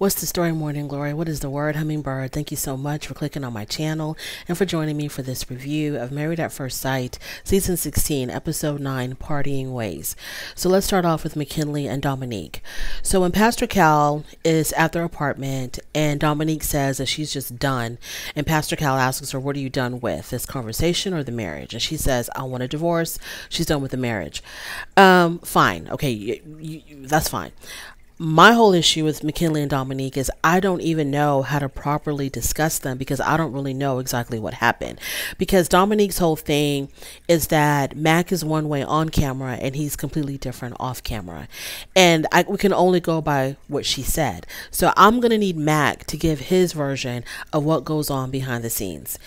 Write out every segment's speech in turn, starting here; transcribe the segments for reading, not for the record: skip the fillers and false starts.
What's the story, Morning Glory? What is the word, Hummingbird? Thank you so much for clicking on my channel and for joining me for this review of Married at First Sight, Season 16, Episode 9, Partying Ways. So let's start off with McKinley and Dominique. So when Pastor Cal is at their apartment and Dominique says that she's just done, and Pastor Cal asks her, what are you done with, this conversation or the marriage? And she says, I want a divorce. She's done with the marriage. Fine. Okay, that's fine. My whole issue with McKinley and Dominique is I don't even know how to properly discuss them because I don't really know exactly what happened. Because Dominique's whole thing is that Mac is one way on camera and he's completely different off camera. And we can only go by what she said. So I'm going to need Mac to give his version of what goes on behind the scenes.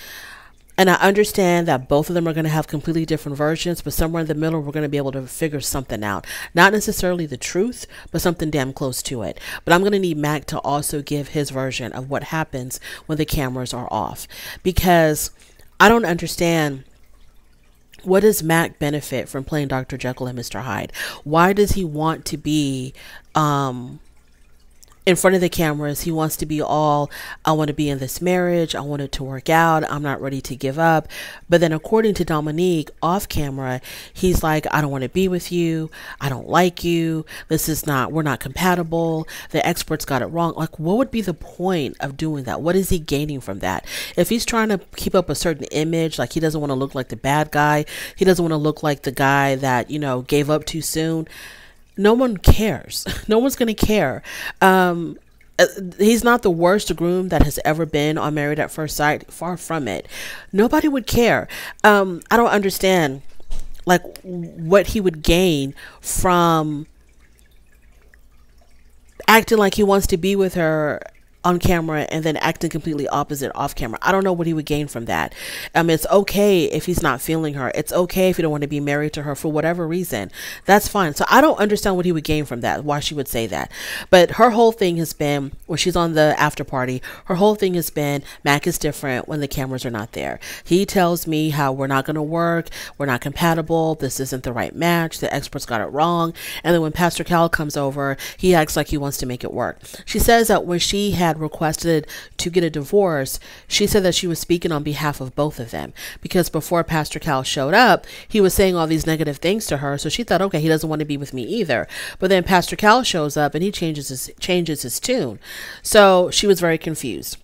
And I understand that both of them are going to have completely different versions, but somewhere in the middle, we're going to be able to figure something out. Not necessarily the truth, but something damn close to it. But I'm going to need Mac to also give his version of what happens when the cameras are off. Because I don't understand, what does Mac benefit from playing Dr. Jekyll and Mr. Hyde? Why does he want to be in front of the cameras? He wants to be all, I want to be in this marriage. I want it to work out. I'm not ready to give up. But then according to Dominique off camera, he's like, I don't want to be with you. I don't like you. We're not compatible. The experts got it wrong. Like, what would be the point of doing that? What is he gaining from that? If he's trying to keep up a certain image, like he doesn't want to look like the bad guy. He doesn't want to look like the guy that, gave up too soon. No one cares. No one's going to care. He's not the worst groom that has ever been on Married at First Sight. Far from it. Nobody would care. I don't understand, like, what he would gain from acting like he wants to be with her on camera and then acting completely opposite off camera. I don't know what he would gain from that. It's okay if he's not feeling her. It's okay if you don't want to be married to her for whatever reason. That's fine. So I don't understand what he would gain from that, why she would say that. But her whole thing has been, when she's on the after party, her whole thing has been, Mac is different when the cameras are not there. He tells me how we're not going to work, we're not compatible, this isn't the right match, the experts got it wrong. And then when Pastor Cal comes over, he acts like he wants to make it work. She says that when she had requested to get a divorce, she said that she was speaking on behalf of both of them, because before Pastor Cal showed up, he was saying all these negative things to her. So she thought, okay, he doesn't want to be with me either. But then Pastor Cal shows up and he changes his tune. So she was very confused.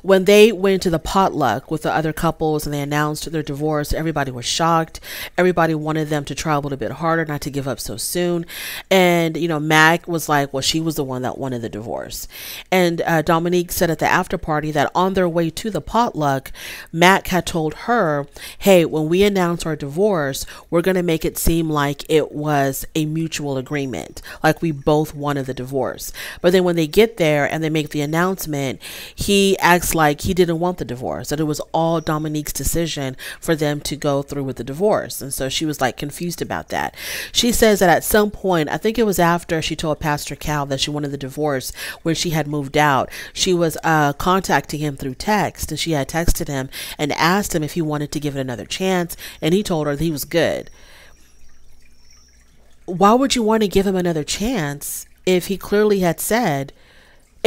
When they went to the potluck with the other couples and they announced their divorce, everybody was shocked. Everybody wanted them to try a little bit harder, not to give up so soon. And, Mac was like, well, she was the one that wanted the divorce. And Dominique said at the after party that on their way to the potluck, Mac had told her, hey, when we announce our divorce, we're going to make it seem like it was a mutual agreement, like we both wanted the divorce. But then when they get there and they make the announcement, he acts like he didn't want the divorce, that it was all Dominique's decision for them to go through with the divorce. And so she was like confused about that. She says that at some point, I think it was after she told Pastor Cal that she wanted the divorce when she had moved out, she was contacting him through text, and she had texted him and asked him if he wanted to give it another chance, and he told her that he was good. Why would you want to give him another chance if he clearly had said,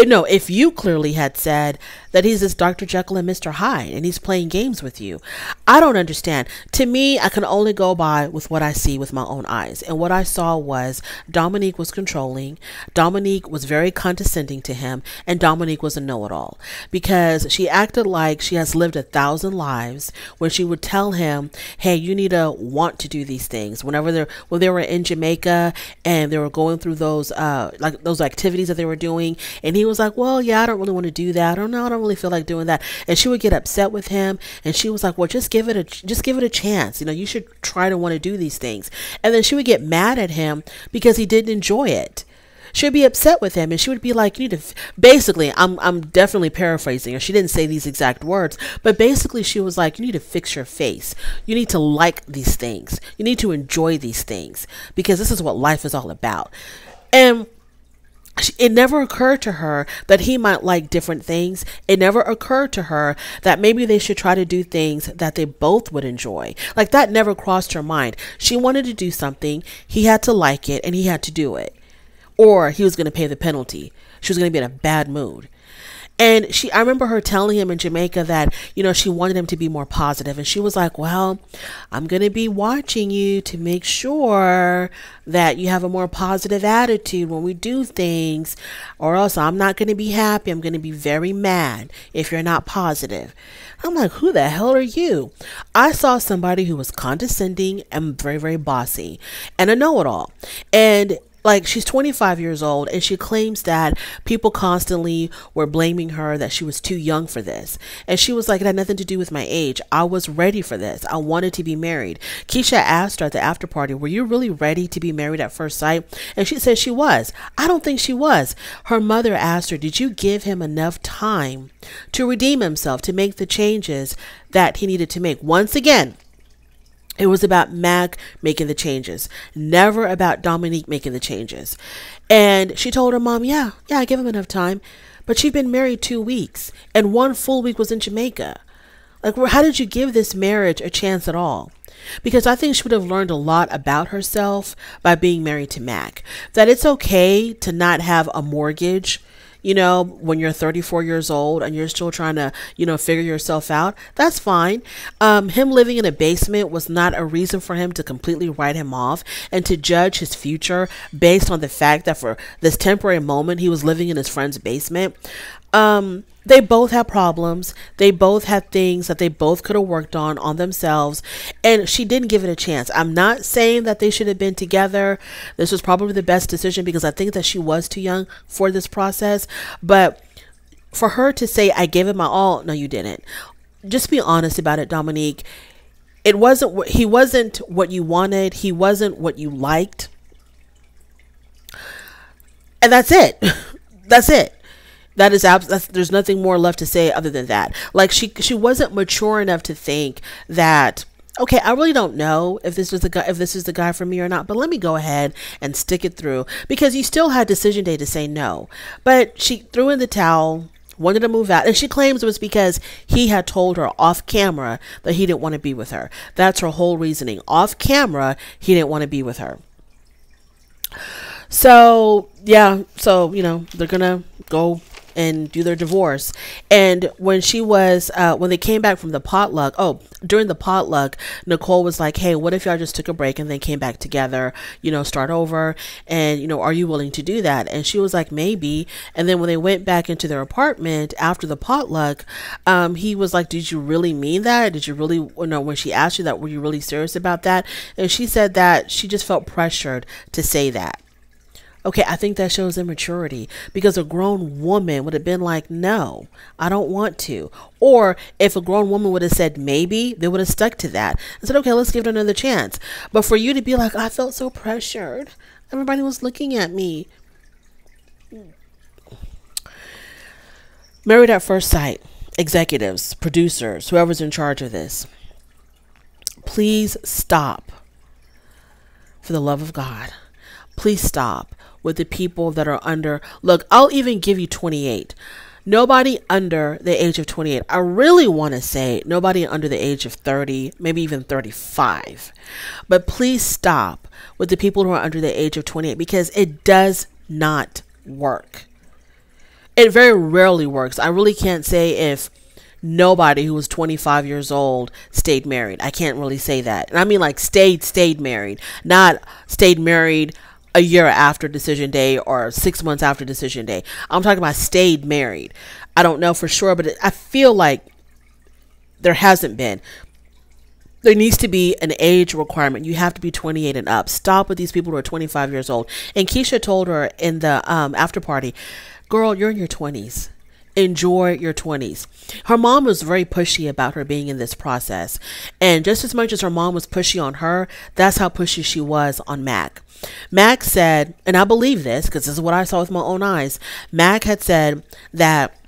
no, if you clearly had said that he's this Dr. Jekyll and Mr. Hyde and he's playing games with you? I don't understand. To me, I can only go by with what I see with my own eyes. And what I saw was Dominique was controlling. Dominique was very condescending to him. And Dominique was a know-it-all, because she acted like she has lived 1,000 lives when she would tell him, hey, you need to want to do these things. When they were in Jamaica and they were going through those activities that they were doing, and he was like, well, yeah, I don't really want to do that. I don't really feel like doing that. And she would get upset with him. And she was like, well, just give it a chance. You should try to want to do these things. And then she would get mad at him because he didn't enjoy it. She would be upset with him, and she would be like, you need to, basically, I'm definitely paraphrasing her. She didn't say these exact words, but basically she was like, you need to fix your face. You need to like these things. You need to enjoy these things, because this is what life is all about. And it never occurred to her that he might like different things. It never occurred to her that maybe they should try to do things that they both would enjoy. Like, that never crossed her mind. She wanted to do something. He had to like it, and he had to do it. or he was going to pay the penalty. She was going to be in a bad mood. And I remember her telling him in Jamaica that, she wanted him to be more positive. And she was like, well, I'm going to be watching you to make sure that you have a more positive attitude when we do things, or else I'm not going to be happy. I'm going to be very mad if you're not positive. I'm like, who the hell are you? I saw somebody who was condescending and very, very bossy and a know-it-all. And like, she's 25 years old, and she claims that people constantly were blaming her that she was too young for this. And she was like, it had nothing to do with my age. I was ready for this. I wanted to be married. Keisha asked her at the after party, were you really ready to be married at first sight? And she said she was. I don't think she was. Her mother asked her, did you give him enough time to redeem himself, to make the changes that he needed to make? Once again, it was about Mac making the changes, never about Dominique making the changes. And she told her mom, yeah, I gave him enough time. But she'd been married 2 weeks, and 1 full week was in Jamaica. Like, how did you give this marriage a chance at all? Because I think she would have learned a lot about herself by being married to Mac. That it's okay to not have a mortgage, when you're 34 years old and you're still trying to, figure yourself out. That's fine. Him living in a basement was not a reason for him to completely write him off and to judge his future based on the fact that for this temporary moment he was living in his friend's basement. They both had problems. They both had things that they both could have worked on themselves. And she didn't give it a chance. I'm not saying that they should have been together. This was probably the best decision because I think that she was too young for this process. But for her to say, I gave it my all. No, you didn't. Just be honest about it, Dominique. He wasn't what you wanted. He wasn't what you liked. And that's it. That's it. There's nothing more left to say other than that. Like, she wasn't mature enough to think that, okay, I really don't know if this is the guy for me or not, but let me go ahead and stick it through, because you still had decision day to say no. But she threw in the towel, wanted to move out, and she claims it was because he had told her off camera that he didn't want to be with her. That's her whole reasoning. Off camera, he didn't want to be with her. So yeah, they're gonna go and do their divorce. And when when they came back from the potluck, during the potluck, Nicole was like, hey, what if y'all just took a break and then came back together, start over? And, are you willing to do that? And she was like, maybe. And then when they went back into their apartment after the potluck, he was like, did you really mean that? Did you really, when she asked you that, were you really serious about that? And she said that she just felt pressured to say that. Okay, I think that shows immaturity, because a grown woman would have been like, no, I don't want to. Or if a grown woman would have said maybe, they would have stuck to that and said, okay, let's give it another chance. But for you to be like, I felt so pressured. Everybody was looking at me. Married at First Sight, executives, producers, whoever's in charge of this, please stop. For the love of God, please stop with the people that are under. Look, I'll even give you 28. Nobody under the age of 28. I really want to say nobody under the age of 30, maybe even 35. But please stop with the people who are under the age of 28, because it does not work. It very rarely works. I really can't say if nobody who was 25 years old stayed married. I can't really say that. And I mean like stayed married, not stayed married a year after decision day or 6 months after decision day. I'm talking about stayed married. I don't know for sure, but I feel like there hasn't been. There needs to be an age requirement. You have to be 28 and up. Stop with these people who are 25 years old. And Keisha told her in the after party, girl, you're in your 20s. Enjoy your 20s. Her mom was very pushy about her being in this process. And just as much as her mom was pushy on her, that's how pushy she was on Mac. Mac said, and I believe this because this is what I saw with my own eyes. Mac had said that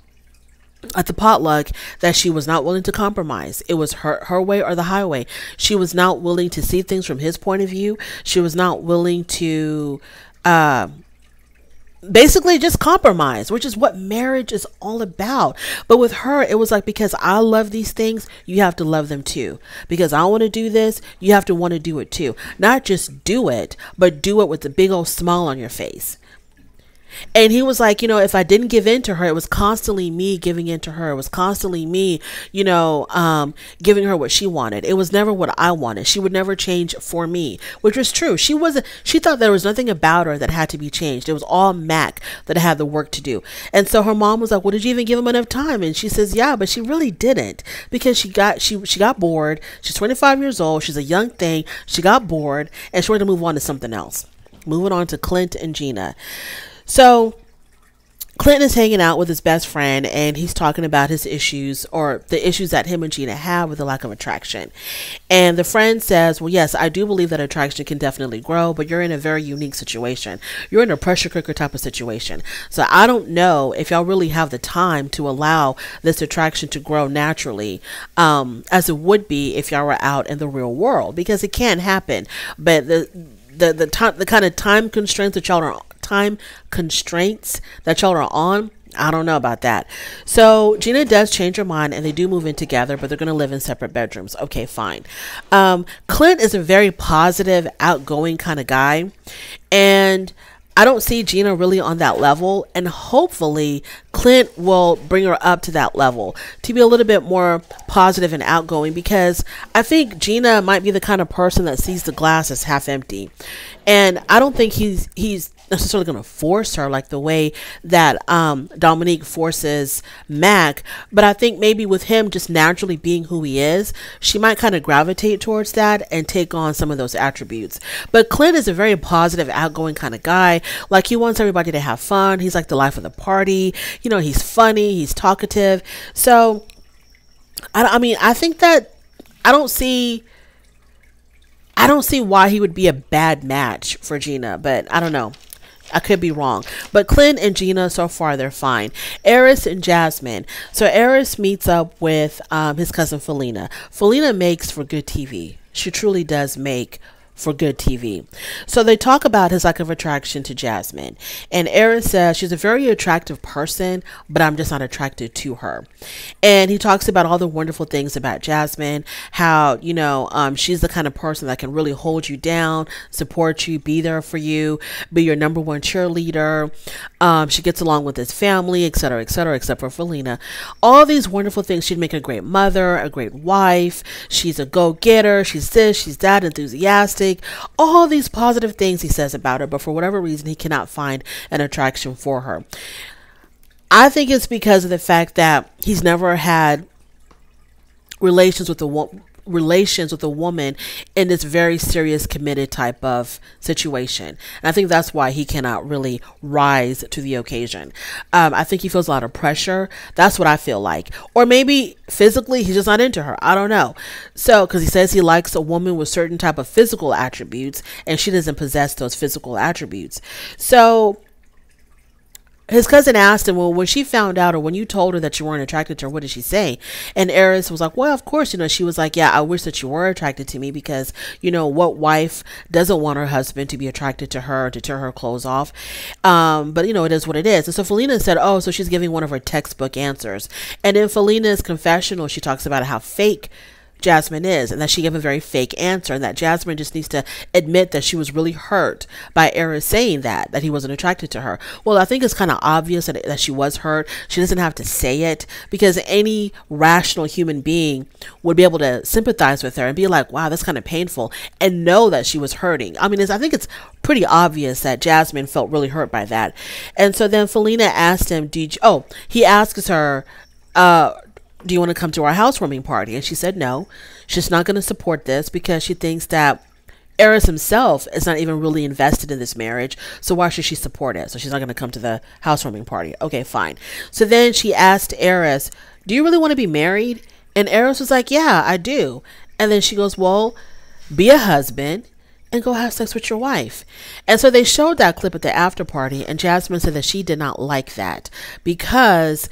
at the potluck that she was not willing to compromise. It was her way or the highway. She was not willing to see things from his point of view. She was not willing to basically just compromise, which is what marriage is all about. But with her, it was like, because I love these things, you have to love them too. Because I want to do this, you have to want to do it too. Not just do it, but do it with a big old smile on your face. And he was like, if I didn't give in to her, it was constantly me giving in to her. It was constantly me, giving her what she wanted. It was never what I wanted. She would never change for me, which was true. She thought there was nothing about her that had to be changed. It was all Mac that had the work to do. And so her mom was like, well, did you even give him enough time? And she says, yeah, but she really didn't, because she got bored. She's 25 years old. She's a young thing. She got bored and she wanted to move on to something else. Moving on to Clint and Gina. So Clinton is hanging out with his best friend and he's talking about his issues, or the issues that him and Gina have with the lack of attraction. And the friend says, well, yes, I do believe that attraction can definitely grow, but you're in a very unique situation. You're in a pressure cooker type of situation. So I don't know if y'all really have the time to allow this attraction to grow naturally, as it would be if y'all were out in the real world, because it can happen. But the kind of time constraints that y'all are on, I don't know about that. So Gina does change her mind and they do move in together, but they're going to live in separate bedrooms. Okay, fine. Clint is a very positive, outgoing kind of guy, and I don't see Gina really on that level, and hopefully Clint will bring her up to that level to be a little bit more positive and outgoing, because I think Gina might be the kind of person that sees the glass as half empty, and I don't think he's necessarily going to force her like the way that Dominique forces Mac, but I think maybe with him just naturally being who he is, she might kind of gravitate towards that and take on some of those attributes. But Clint is a very positive, outgoing kind of guy. Like, he wants everybody to have fun. He's like the life of the party. He's funny, he's talkative. So I think that I don't see why he would be a bad match for Gina, but I don't know. I could be wrong. But Clint and Gina, so far, they're fine. Eris and Jasmine. So Eris meets up with his cousin Felina. Felina makes for good TV. She truly does make for good TV. So they talk about his lack of attraction to Jasmine. And Eris says she's a very attractive person, but I'm just not attracted to her. And he talks about all the wonderful things about Jasmine, how, she's the kind of person that can really hold you down, support you, be there for you, be your number one cheerleader. She gets along with his family, etc., except for Felina. All these wonderful things. She'd make a great mother, a great wife. She's a go-getter. She's this, she's that, enthusiastic. All these positive things he says about her, but for whatever reason, he cannot find an attraction for her. I think it's because of the fact that he's never had relations with a woman in this very serious, committed type of situation. And I think that's why he cannot really rise to the occasion. I think he feels a lot of pressure. That's what I feel like. Or maybe physically he's just not into her. I don't know. So, because he says he likes a woman with certain type of physical attributes, and she doesn't possess those physical attributes. So his cousin asked him, well, when she found out, or when you told her that you weren't attracted to her, what did she say? And Eris was like, well, of course, she was like, yeah, I wish that you were attracted to me, because, what wife doesn't want her husband to be attracted to her, to tear her clothes off? But, it is what it is. And so Felina said, oh, so she's giving one of her textbook answers. And in Felina's confessional, she talks about how fake Jasmine is, and that she gave a very fake answer, and that Jasmine just needs to admit that she was really hurt by Eris saying that he wasn't attracted to her. Well, I think it's kind of obvious that she was hurt. She doesn't have to say it, because any rational human being would be able to sympathize with her and be like, wow, that's kind of painful, and know that she was hurting. I think it's pretty obvious that Jasmine felt really hurt by that. And so then Felina asked him, he asks her, do you want to come to our housewarming party? And she said no. She's not going to support this, because she thinks that Eris himself is not even really invested in this marriage, so why should she support it? So she's not going to come to the housewarming party. Okay, fine. So then she asked Eris, do you really want to be married? And Eris was like, yeah, I do. And then she goes, well, be a husband and go have sex with your wife. And so they showed that clip at the after party, and Jasmine said that she did not like that, because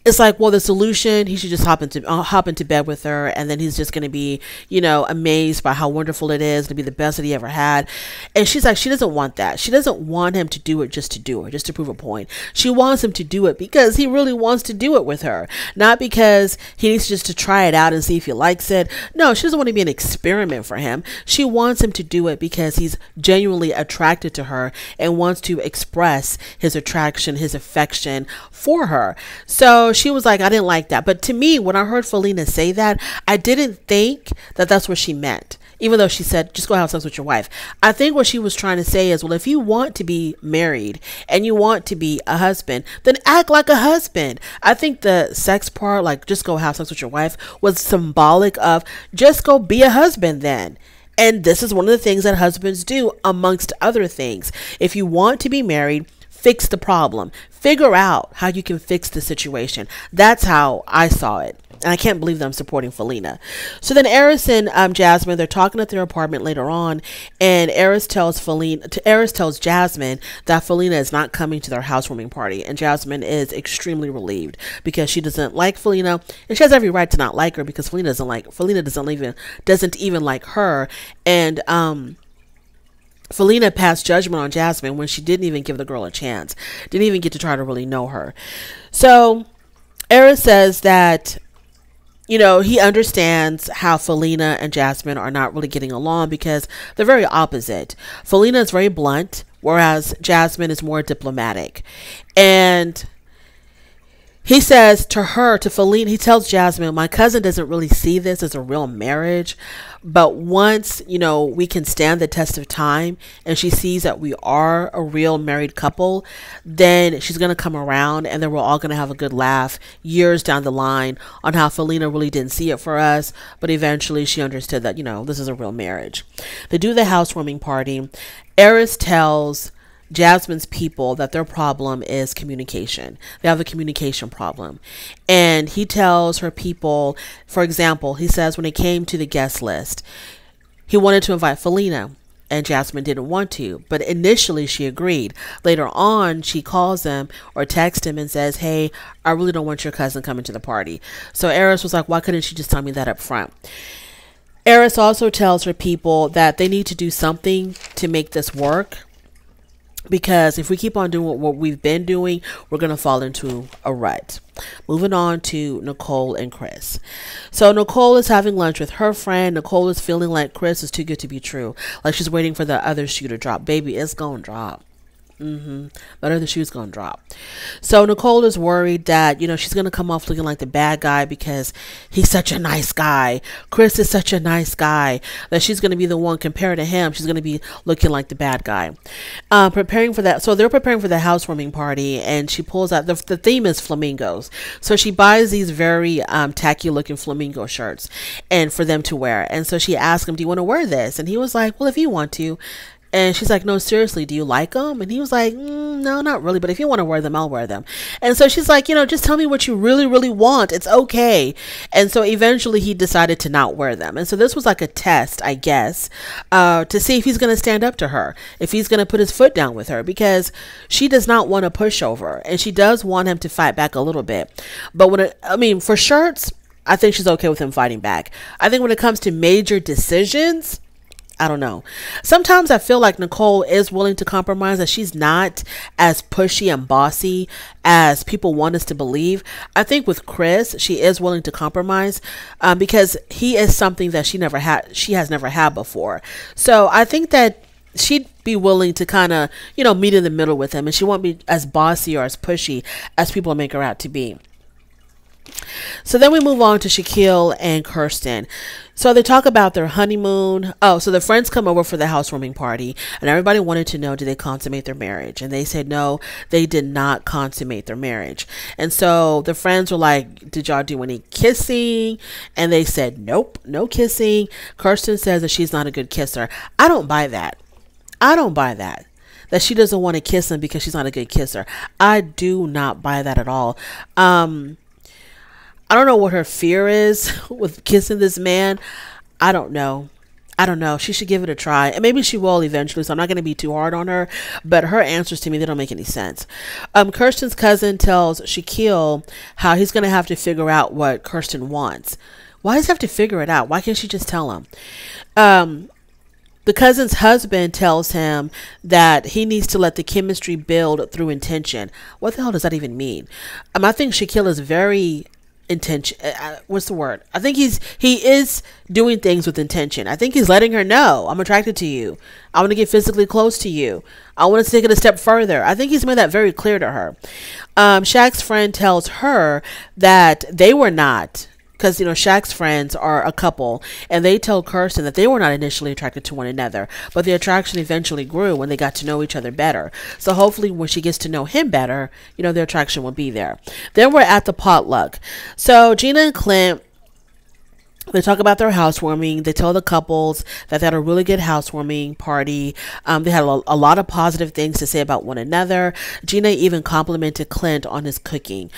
it's like, well, the solution, he should just hop into bed with her, and then he's just going to be, amazed by how wonderful it is to be the best that he ever had. And she's like, she doesn't want that. She doesn't want him to do it just to do it, just to prove a point. She wants him to do it because he really wants to do it with her, not because he needs just to try it out and see if he likes it. No, she doesn't want to be an experiment for him. She wants him to do it because he's genuinely attracted to her and wants to express his attraction, his affection for her. So she was like, I didn't like that. But to me, when I heard Felina say that, I didn't think that that's what she meant. Even though she said, just go have sex with your wife. I think what she was trying to say is, well, if you want to be married and you want to be a husband, then act like a husband. I think the sex part, like just go have sex with your wife, was symbolic of just go be a husband then. And this is one of the things that husbands do, amongst other things. If you want to be married, fix the problem. Figure out how you can fix the situation. That's how I saw it. And I can't believe that I'm supporting Felina. So then Eris and Jasmine, they're talking at their apartment later on, and Eris tells Jasmine that Felina is not coming to their housewarming party, and Jasmine is extremely relieved because she doesn't like Felina, and she has every right to not like her because Felina doesn't even like her, and Felina passed judgment on Jasmine when she didn't even give the girl a chance, didn't even get to try to really know her. So Eris says that he understands how Felina and Jasmine are not really getting along because they're very opposite. Felina is very blunt, whereas Jasmine is more diplomatic. And he says to Felina, he tells Jasmine, my cousin doesn't really see this as a real marriage, but once, we can stand the test of time and she sees that we are a real married couple, then she's going to come around and then we're all going to have a good laugh years down the line on how Felina really didn't see it for us, but eventually she understood that, this is a real marriage. They do the housewarming party. Eris tells Jasmine's people that their problem is communication. They have a communication problem. And he tells her people, for example, he says when it came to the guest list, he wanted to invite Felina and Jasmine didn't want to, but initially she agreed. Later on, she calls him or texts him and says, hey, I really don't want your cousin coming to the party. So Eris was like, why couldn't she just tell me that up front? Eris also tells her people that they need to do something to make this work, because if we keep on doing what we've been doing, we're going to fall into a rut. Moving on to Nicole and Chris. So Nicole is having lunch with her friend. Nicole is feeling like Chris is too good to be true. Like she's waiting for the other shoe to drop. Baby, it's going to drop. But other shoe's gonna drop. So Nicole is worried that she's gonna come off looking like the bad guy because he's such a nice guy. Chris is such a nice guy that she's gonna be the one compared to him. She's gonna be looking like the bad guy. Preparing for that. So they're preparing for the housewarming party, and she pulls out the theme is flamingos. So she buys these very tacky looking flamingo shirts and for them to wear. And so she asked him, "Do you want to wear this?" And he was like, "Well, if you want to." And she's like, no, seriously, do you like them? And he was like, no, not really. But if you want to wear them, I'll wear them. And so she's like, just tell me what you really, really want. It's okay. And so eventually he decided to not wear them. And so this was like a test, I guess, to see if he's going to stand up to her, if he's going to put his foot down with her, because she does not want a pushover. And she does want him to fight back a little bit. But for shirts, I think she's okay with him fighting back. I think when it comes to major decisions, I don't know. Sometimes I feel like Nicole is willing to compromise, that she's not as pushy and bossy as people want us to believe. I think with Chris, she is willing to compromise because he is something that she has never had before. So I think that she'd be willing to kind of, meet in the middle with him, and she won't be as bossy or as pushy as people make her out to be. So then we move on to Shaquille and Kirsten. So they talk about their honeymoon. Oh, so the friends come over for the housewarming party, and everybody wanted to know, did they consummate their marriage? And they said, no, they did not consummate their marriage. And so the friends were like, did y'all do any kissing? And they said, nope, no kissing. Kirsten says that she's not a good kisser. I don't buy that. That she doesn't want to kiss him because she's not a good kisser. I do not buy that at all. I don't know what her fear is with kissing this man. I don't know. I don't know. She should give it a try. And maybe she will eventually, so I'm not going to be too hard on her. But her answers to me, they don't make any sense. Kirsten's cousin tells Shaquille how he's going to have to figure out what Kirsten wants. Why does he have to figure it out? Why can't she just tell him? The cousin's husband tells him that he needs to let the chemistry build through intention. What the hell does that even mean? I think Shaquille is very intention. What's the word? I think he is doing things with intention. I think he's letting her know, I'm attracted to you. I want to get physically close to you. I want to take it a step further. I think he's made that very clear to her. Shaq's friend tells her that they were not, because, Shaq's friends are a couple, and they tell Kirsten that they were not initially attracted to one another, but the attraction eventually grew when they got to know each other better. So hopefully when she gets to know him better, their attraction will be there. Then we're at the potluck. So Gina and Clint, they talk about their housewarming. They tell the couples that they had a really good housewarming party. They had a lot of positive things to say about one another. Gina even complimented Clint on his cooking.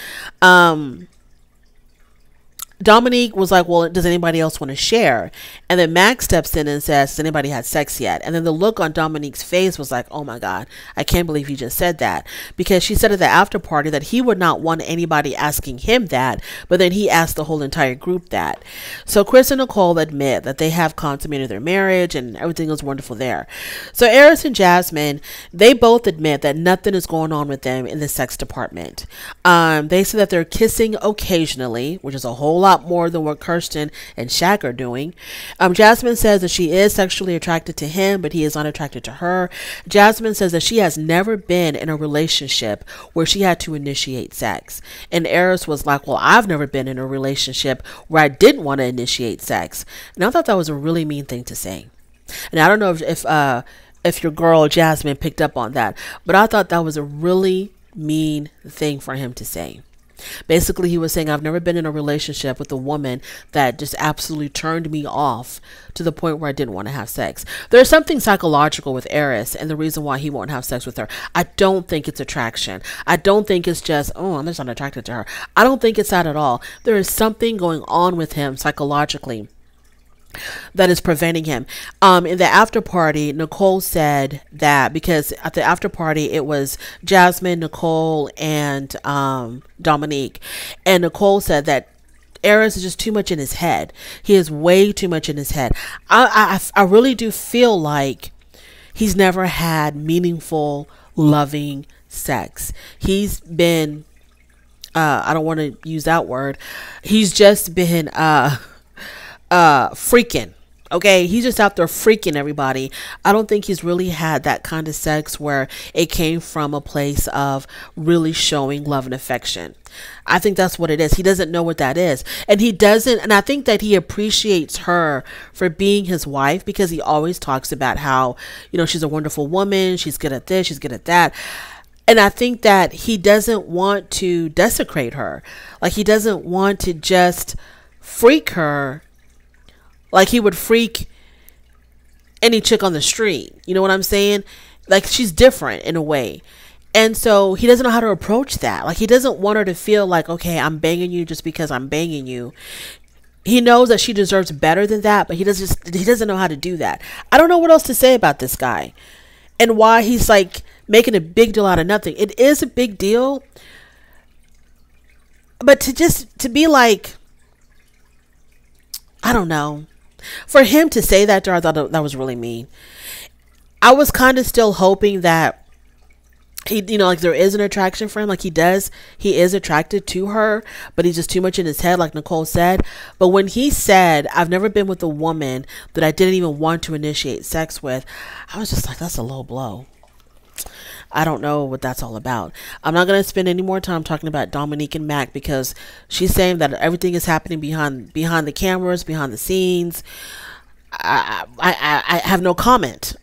Dominique was like, well, does anybody else want to share? And then Max steps in and says, has anybody had sex yet? And then the look on Dominique's face was like, oh my God, I can't believe he just said that. Because she said at the after party that he would not want anybody asking him that, but then he asked the whole entire group that. So Chris and Nicole admit that they have consummated their marriage and everything was wonderful there. So Eris and Jasmine, they both admit that nothing is going on with them in the sex department. They say that they're kissing occasionally, which is a whole lot more than what Kirsten and Shaq are doing. Jasmine says that she is sexually attracted to him, but he is not attracted to her. Jasmine says that she has never been in a relationship where she had to initiate sex. And Eris was like, well, I've never been in a relationship where I didn't want to initiate sex. And I thought that was a really mean thing to say. And I don't know if your girl Jasmine picked up on that, but I thought that was a really mean thing for him to say. Basically, he was saying, I've never been in a relationship with a woman that just absolutely turned me off to the point where I didn't want to have sex. There's something psychological with Eris and the reason why he won't have sex with her. I don't think it's attraction. I don't think it's just, oh, I'm just not attracted to her. I don't think it's that at all. There is something going on with him psychologically that is preventing him. In the after party, Nicole said that because at the after party it was Jasmine, Nicole, and Dominique, and Nicole said that Eris is just too much in his head. He is way too much in his head. I really do feel like he's never had meaningful, loving sex. He's been I don't want to use that word. He's just been freaking. Okay, he's just out there freaking everybody. I don't think he's really had that kind of sex where it came from a place of really showing love and affection. I think that's what it is. He doesn't know what that is. And he doesn't, and I think that he appreciates her for being his wife because he always talks about how, she's a wonderful woman, she's good at this, she's good at that. And I think that he doesn't want to desecrate her. Like, he doesn't want to just freak her like he would freak any chick on the street. You know what I'm saying? Like, she's different in a way. And so he doesn't know how to approach that. Like, he doesn't want her to feel like, okay, I'm banging you just because I'm banging you. He knows that she deserves better than that, but he doesn't know how to do that. I don't know what else to say about this guy and why he's like making a big deal out of nothing. It is a big deal, but to be like, I don't know. For him to say that to her, I thought that was really mean. I was kind of still hoping that he, like there is an attraction for him. Like he is attracted to her, but he's just too much in his head, like Nicole said. But when he said, I've never been with a woman that I didn't even want to initiate sex with, I was just like, that's a low blow. I don't know what that's all about. I'm not going to spend any more time talking about Dominique and Mac because she's saying that everything is happening behind the cameras, behind the scenes. I have no comment.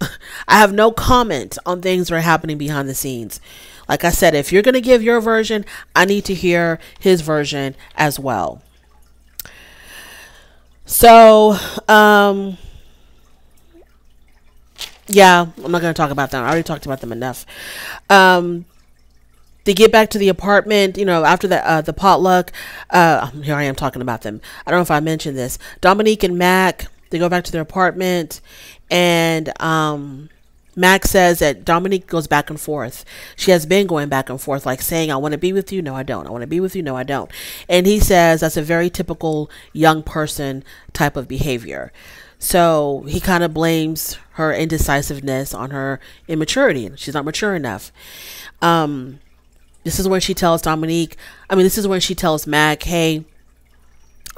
I have no comment on things that are happening behind the scenes. Like I said, if you're going to give your version, I need to hear his version as well. So, yeah, I'm not going to talk about them. I already talked about them enough. They get back to the apartment, after the potluck. Here I am talking about them. I don't know if I mentioned this. Dominique and Mac, They go back to their apartment, and Max says that Dominique goes back and forth. She has been going back and forth, like saying, I want to be with you. No, I don't. I want to be with you. No, I don't. And he says that's a very typical young person type of behavior. So he kind of blames her indecisiveness on her immaturity. She's not mature enough. This is when she tells this is when she tells Mac, hey,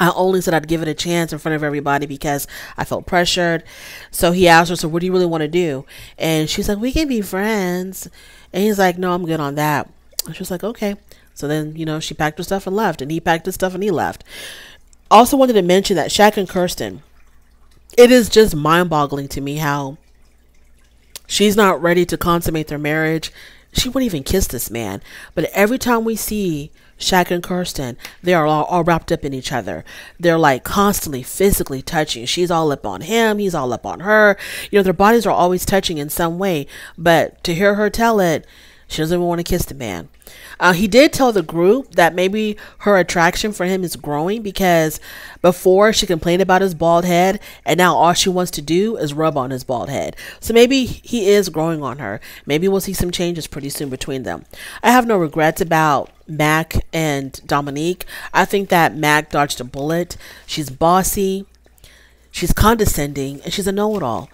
I only said I'd give it a chance in front of everybody because I felt pressured. So he asked her, so what do you really want to do? And she's like, we can be friends. And he's like, no, I'm good on that. And she was like, okay. So then, she packed her stuff and left, and he packed his stuff and he left. Also wanted to mention that Shaq and Kirsten, it is just mind-boggling to me how she's not ready to consummate their marriage. She wouldn't even kiss this man. But every time we see Shaq and Kirsten, they are all wrapped up in each other. They're like constantly physically touching. She's all up on him. He's all up on her. Their bodies are always touching in some way. But to hear her tell it, she doesn't even want to kiss the man. He did tell the group that maybe her attraction for him is growing because before she complained about his bald head, and now all she wants to do is rub on his bald head. So maybe he is growing on her. Maybe we'll see some changes pretty soon between them. I have no regrets about Mac and Dominique. I think that Mac dodged a bullet. She's bossy, she's condescending, and she's a know-it-all.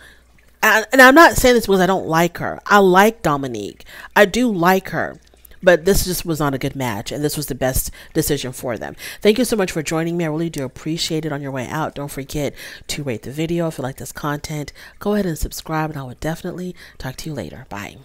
And I'm not saying this because I don't like her. I like Dominique. I do like her. But this just was not a good match, and this was the best decision for them. Thank you so much for joining me. I really do appreciate it. On your way out, don't forget to rate the video if you like this content. Go ahead and subscribe, and I will definitely talk to you later. Bye.